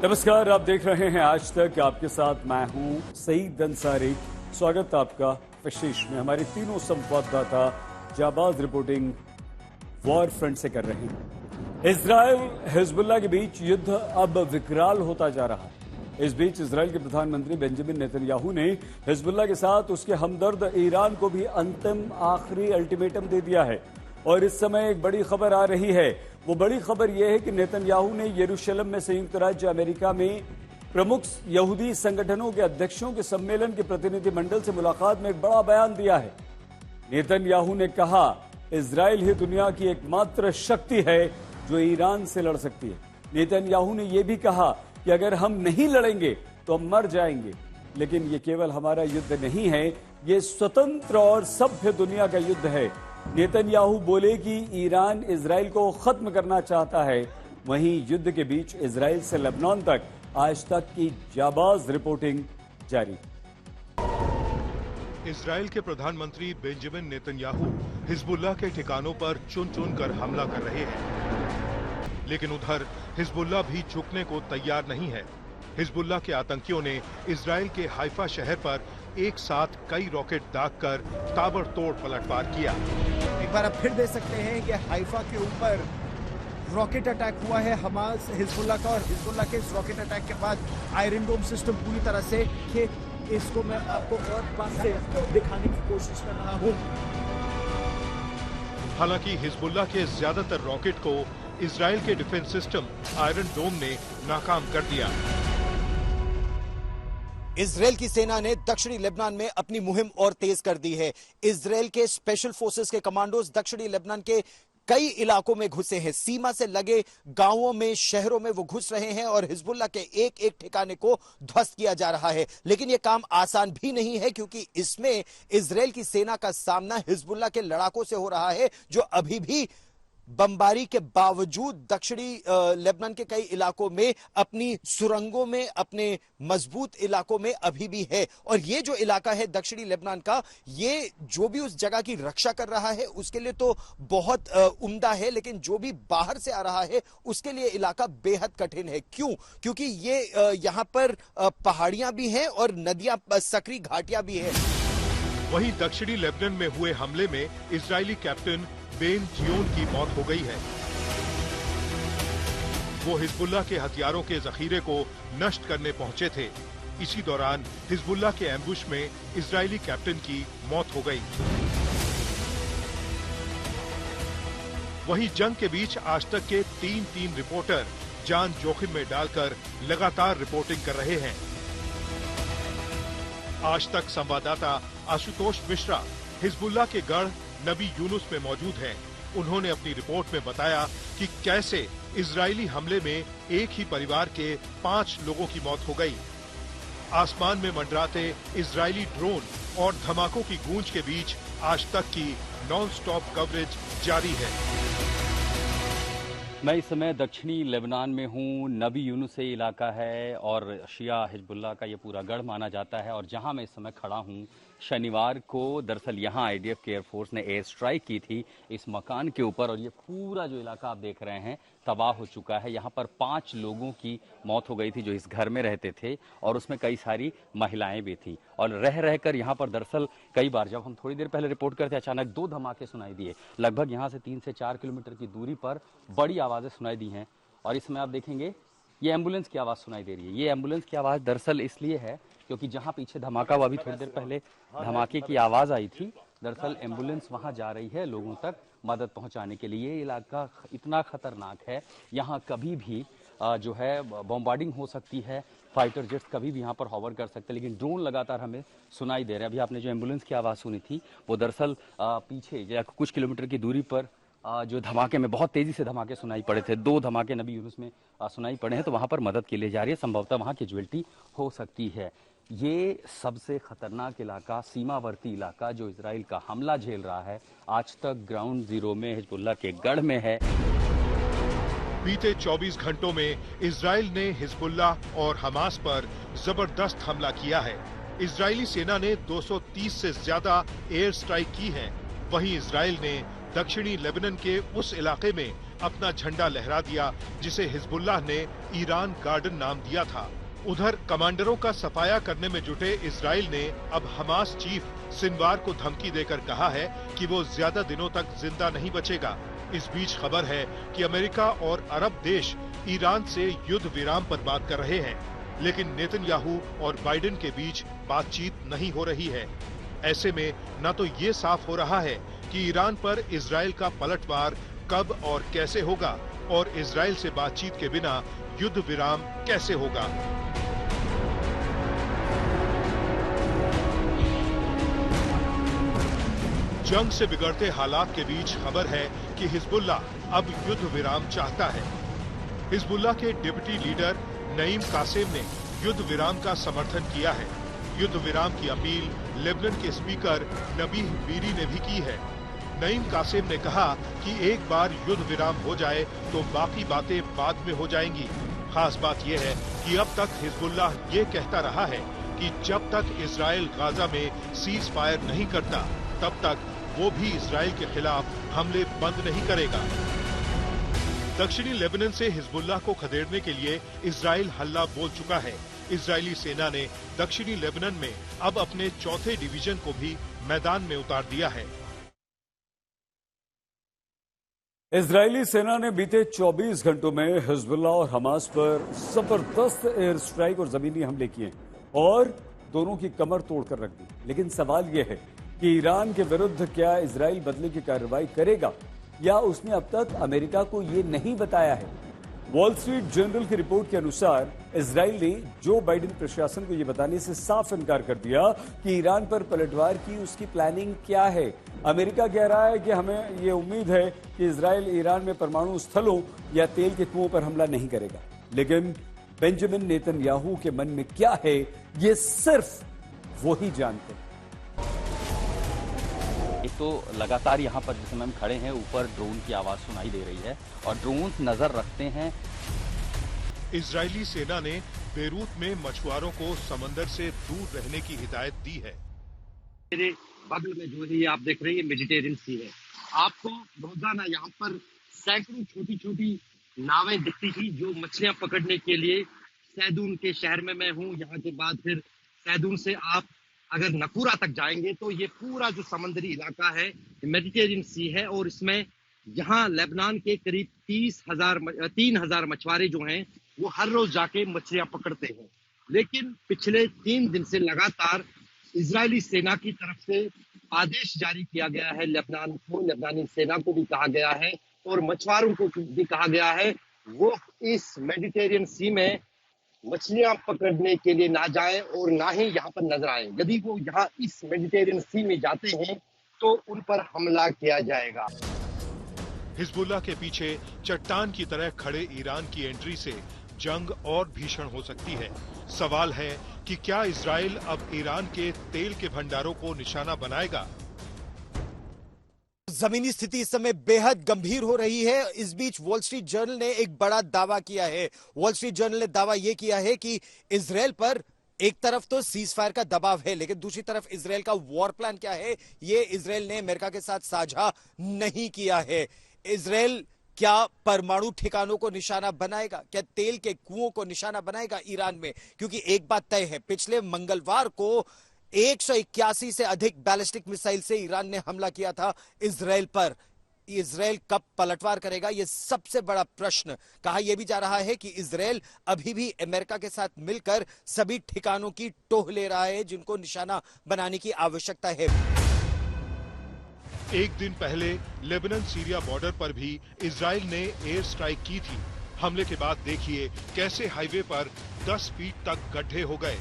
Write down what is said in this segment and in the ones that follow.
नमस्कार, आप देख रहे हैं आज तक। आपके साथ मैं हूं सईद अंसारी। स्वागत आपका विशेष में। हमारे तीनों संवाददाता जाबाज रिपोर्टिंग वॉर फ्रंट से कर रहे हैं। इजराइल हिजबुल्लाह के बीच युद्ध अब विकराल होता जा रहा है। इस बीच इजराइल के प्रधानमंत्री बेंजामिन नेतन्याहू ने हिजबुल्लाह के साथ उसके हमदर्द ईरान को भी अंतिम आखिरी अल्टीमेटम दे दिया है। और इस समय एक बड़ी खबर आ रही है। वो बड़ी खबर यह है कि नेतन्याहू ने यरूशलेम में संयुक्त राज्य अमेरिका में प्रमुख यहूदी संगठनों के अध्यक्षों के सम्मेलन के प्रतिनिधिमंडल से मुलाकात में एक बड़ा बयान दिया है। नेतन्याहू ने कहा, इजराइल ही दुनिया की एकमात्र शक्ति है जो ईरान से लड़ सकती है। नेतन्याहू ने यह भी कहा कि अगर हम नहीं लड़ेंगे तो हम मर जाएंगे। लेकिन यह केवल हमारा युद्ध नहीं है, यह स्वतंत्र और सभ्य दुनिया का युद्ध है। नेतन्याहू बोले कि ईरान इजराइल को खत्म करना चाहता है। वहीं युद्ध के बीच इजराइल से लेबनान तक आज तक की जाबाज रिपोर्टिंग जारी। इजराइल के प्रधानमंत्री बेंजामिन नेतन्याहू हिजबुल्लाह के ठिकानों पर चुन चुन कर हमला कर रहे हैं, लेकिन उधर हिजबुल्लाह भी झुकने को तैयार नहीं है। हिजबुल्लाह के आतंकियों ने इजराइल के हाइफा शहर पर एक साथ कई रॉकेट दागकर ताबड़तोड़ पलटवार किया। एक बार आप फिर देख सकते हैं कि हाइफा के ऊपर रॉकेट अटैक हुआ है हमास हिजबुल्लाह का, और हिजबुल्लाह के इस रॉकेट अटैक के बाद आयरन डोम सिस्टम पूरी तरह से इसको मैं आपको और पास से दिखाने की कोशिश कर रहा हूं। हालांकि हिजबुल्लाह के ज्यादातर रॉकेट को इजराइल के डिफेंस सिस्टम आयरन डोम ने नाकाम कर दिया। इजराइल की सेना ने दक्षिणी लेबनान में अपनी मुहिम और तेज कर दी है। इजराइल के स्पेशल फोर्सेस के कमांडोज दक्षिणी लेबनान के कई इलाकों में घुसे हैं। सीमा से लगे गांवों में, शहरों में वो घुस रहे हैं और हिजबुल्लाह के एक एक ठिकाने को ध्वस्त किया जा रहा है। लेकिन ये काम आसान भी नहीं है, क्योंकि इसमें इजराइल की सेना का सामना हिजबुल्लाह के लड़ाकों से हो रहा है, जो अभी भी बमबारी के बावजूद दक्षिणी लेबनान के कई इलाकों में अपनी सुरंगों में, अपने मजबूत इलाकों में अभी भी है। और ये जो इलाका है दक्षिणी लेबनान का, ये जो भी उस जगह की रक्षा कर रहा है उसके लिए तो बहुत उम्दा है, लेकिन जो भी बाहर से आ रहा है उसके लिए इलाका बेहद कठिन है। क्यों? क्योंकि ये यहाँ पर पहाड़ियां भी हैं और नदियां, सकरी घाटियां भी हैं। वहीं दक्षिणी लेबनान में हुए हमले में इजरायली कैप्टन बेन जियोन की मौत हो गई है। वो हिजबुल्लाह के हथियारों के जखीरे को नष्ट करने पहुंचे थे। इसी दौरान हिजबुल्लाह के एम्बुश में इजरायली कैप्टन की मौत हो गई। वहीं जंग के बीच आज तक के तीन रिपोर्टर जान जोखिम में डालकर लगातार रिपोर्टिंग कर रहे हैं। आज तक संवाददाता आशुतोष मिश्रा हिजबुल्लाह के गढ़ नबी यूनुस में मौजूद हैं। उन्होंने अपनी रिपोर्ट में बताया कि कैसे इजरायली हमले में एक ही परिवार के 5 लोगों की मौत हो गई। आसमान में मंडराते इजरायली ड्रोन और धमाकों की गूंज के बीच आज तक की नॉन-स्टॉप कवरेज जारी है। मैं इस समय दक्षिणी लेबनान में हूँ। नबी यूनुस से इलाका है और शिया हिजबुल्लाह का ये पूरा गढ़ माना जाता है। और जहाँ मैं इस समय खड़ा हूँ, शनिवार को दरअसल यहाँ आईडीएफ के एयरफोर्स ने एयर स्ट्राइक की थी इस मकान के ऊपर, और ये पूरा जो इलाका आप देख रहे हैं तबाह हो चुका है। यहाँ पर 5 लोगों की मौत हो गई थी जो इस घर में रहते थे, और उसमें कई सारी महिलाएं भी थी। और रह रहकर यहाँ पर दरअसल कई बार, जब हम थोड़ी देर पहले रिपोर्ट करते, अचानक 2 धमाके सुनाई दिए। लगभग यहाँ से 3 से 4 किलोमीटर की दूरी पर बड़ी आवाज़ें सुनाई दी हैं। और इसमें आप देखेंगे ये एम्बुलेंस की आवाज़ सुनाई दे रही है। ये एम्बुलेंस की आवाज़ दरअसल इसलिए है क्योंकि जहां पीछे धमाका हुआ, अभी थोड़ी देर पहले धमाके की आवाज़ आई थी, दरअसल एम्बुलेंस वहां जा रही है लोगों तक मदद पहुंचाने के लिए। ये इलाका इतना खतरनाक है, यहाँ कभी भी जो है बॉम्बार्डिंग हो सकती है, फाइटर जेट्स कभी भी यहाँ पर हॉवर कर सकते हैं, लेकिन ड्रोन लगातार हमें सुनाई दे रहे हैं। अभी आपने जो एम्बुलेंस की आवाज़ सुनी थी वो दरअसल पीछे कुछ किलोमीटर की दूरी पर जो धमाके में बहुत तेजी से धमाके सुनाई पड़े थे, 2 धमाके नबी यूनुस में सुनाई पड़े हैं, तो वहां पर मदद के लिए जा रही है। संभवतः वहां कैजुअल्टी हो सकती है। ये सबसे खतरनाक इलाका, सीमावर्ती इलाका जो इजराइल का हमला झेल रहा है, आज तक ग्राउंड जीरो में हिजबुल्लाह के गढ़ में है। बीते 24 घंटों में इजराइल ने हिजबुल्लाह और हमास पर जबरदस्त हमला किया है। इजरायली सेना ने 230 से ज्यादा एयर स्ट्राइक की है। वहीं इजराइल ने दक्षिणी लेबनान के उस इलाके में अपना झंडा लहरा दिया, जिसे हिजबुल्लाह ने ईरान गार्डन नाम दिया था। उधर कमांडरों का सफाया करने में जुटे इजराइल ने अब हमास चीफ सिनवार को धमकी देकर कहा है कि वो ज्यादा दिनों तक जिंदा नहीं बचेगा। इस बीच खबर है कि अमेरिका और अरब देश ईरान से युद्ध विराम पर बात कर रहे हैं, लेकिन नेतन्याहू और बाइडेन के बीच बातचीत नहीं हो रही है। ऐसे में न तो ये साफ हो रहा है कि ईरान पर इजराइल का पलटवार कब और कैसे होगा, और इजराइल से बातचीत के बिना युद्ध विराम कैसे होगा। जंग से बिगड़ते हालात के बीच खबर है कि हिजबुल्लाह अब युद्ध विराम चाहता है। हिजबुल्लाह के डिप्टी लीडर नईम कासिम ने युद्ध विराम का समर्थन किया है। युद्ध विराम की अपील लेबनान के स्पीकर नबीह बीरी ने भी की है। नईम कासिम ने कहा कि एक बार युद्ध विराम हो जाए तो बाकी बातें बाद में हो जाएंगी। खास बात यह है कि अब तक हिजबुल्लाह ये कहता रहा है कि जब तक इजराइल गाजा में सीज फायर नहीं करता, तब तक वो भी इजराइल के खिलाफ हमले बंद नहीं करेगा। दक्षिणी लेबनान से हिजबुल्लाह को खदेड़ने के लिए इजराइल हल्ला बोल चुका है। इजरायली सेना ने दक्षिणी लेबनान में अब अपने चौथे डिवीजन को भी मैदान में उतार दिया है। इजरायली सेना ने बीते 24 घंटों में हिजबुल्लाह और हमास पर जबरदस्त एयर स्ट्राइक और जमीनी हमले किए और दोनों की कमर तोड़कर रख दी। लेकिन सवाल यह है कि ईरान के विरुद्ध क्या इजराइल बदले की कार्रवाई करेगा, या उसने अब तक अमेरिका को यह नहीं बताया है। वॉल स्ट्रीट जर्नल की रिपोर्ट के अनुसार इजराइल ने जो बाइडेन प्रशासन को यह बताने से साफ इनकार कर दिया कि ईरान पर पलटवार की उसकी प्लानिंग क्या है। अमेरिका कह रहा है कि हमें यह उम्मीद है कि इजराइल ईरान में परमाणु स्थलों या तेल के कुओं पर हमला नहीं करेगा। लेकिन बेंजामिन नेतन्याहू के मन में क्या है, ये सिर्फ वो ही जानते हैं। एक तो लगातार यहाँ पर जिस समय हम खड़े हैं, ऊपर ड्रोन की आवाज सुनाई दे रही है और ड्रोन नजर रखते हैं। इजरायली सेना ने बेरूत में मछुआरों को समंदर से दूर रहने की हिदायत दी है। मेरे बगल में जो है ये आप देख रहे हैं, मेडिटेरियन सी है। आपको रोजाना यहाँ पर सैकड़ों छोटी छोटी नावें दिखती थी जो मछलियां पकड़ने के लिए सैदून के शहर में मैं हूँ। यहाँ के बाद फिर सैदून से आप अगर नकूरा तक जाएंगे तो ये पूरा जो समुद्री इलाका है मेडिटेरियन सी है, और इसमें यहाँ लेबनान के करीब 3,000 मछुआरे जो हैं वो हर रोज जाके मछलियां पकड़ते हैं। लेकिन पिछले 3 दिन से लगातार इजरायली सेना की तरफ से आदेश जारी किया गया है लेबनान को, लेबनानी सेना को भी कहा गया है और मछुआरों को भी कहा गया है वो इस मेडिटेरियन सी में मछलियां पकड़ने के लिए ना जाएं और ना ही यहाँ पर नजर आए। यदि वो यहाँ इस मेडिटेरियन सी में जाते हैं तो उन पर हमला किया जाएगा। हिजबुल्लाह के पीछे चट्टान की तरह खड़े ईरान की एंट्री से जंग और भीषण हो सकती है। सवाल है कि क्या इजराइल अब ईरान के तेल के भंडारों को निशाना बनाएगा। जमीनी स्थिति इस समय बेहद गंभीर हो रही है। इस बीच वॉल स्ट्रीट जर्नल ने एक बड़ा दावा किया है। वॉल स्ट्रीट जर्नल ने दावा यह किया है कि इजराइल पर एक तरफ तो सीज फायर का दबाव है, लेकिन दूसरी तरफ इजराइल का वॉर प्लान क्या है ये इजराइल ने अमेरिका के साथ साझा नहीं किया है। इजराइल क्या परमाणु ठिकानों को निशाना बनाएगा, क्या तेल के कुओं को निशाना बनाएगा ईरान में? क्योंकि एक बात तय है, पिछले मंगलवार को 181 से अधिक बैलिस्टिक मिसाइल से ईरान ने हमला किया था इजराइल पर। इजराइल कब पलटवार करेगा, यह सबसे बड़ा प्रश्न। कहा यह भी जा रहा है कि इजराइल अभी भी अमेरिका के साथ मिलकर सभी ठिकानों की टोह ले रहा है जिनको निशाना बनाने की आवश्यकता है। एक दिन पहले लेबनान सीरिया बॉर्डर पर भी इजराइल ने एयर स्ट्राइक की थी। हमले के बाद देखिए कैसे हाईवे पर 10 फीट तक गड्ढे हो गए,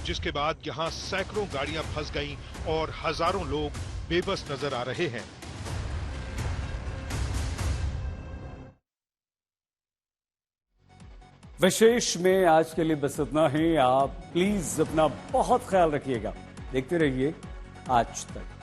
जिसके बाद यहां सैकड़ों गाड़ियां फंस गईं और हजारों लोग बेबस नजर आ रहे हैं। विशेष में आज के लिए बस इतना ही। आप प्लीज अपना बहुत ख्याल रखिएगा। देखते रहिए आज तक।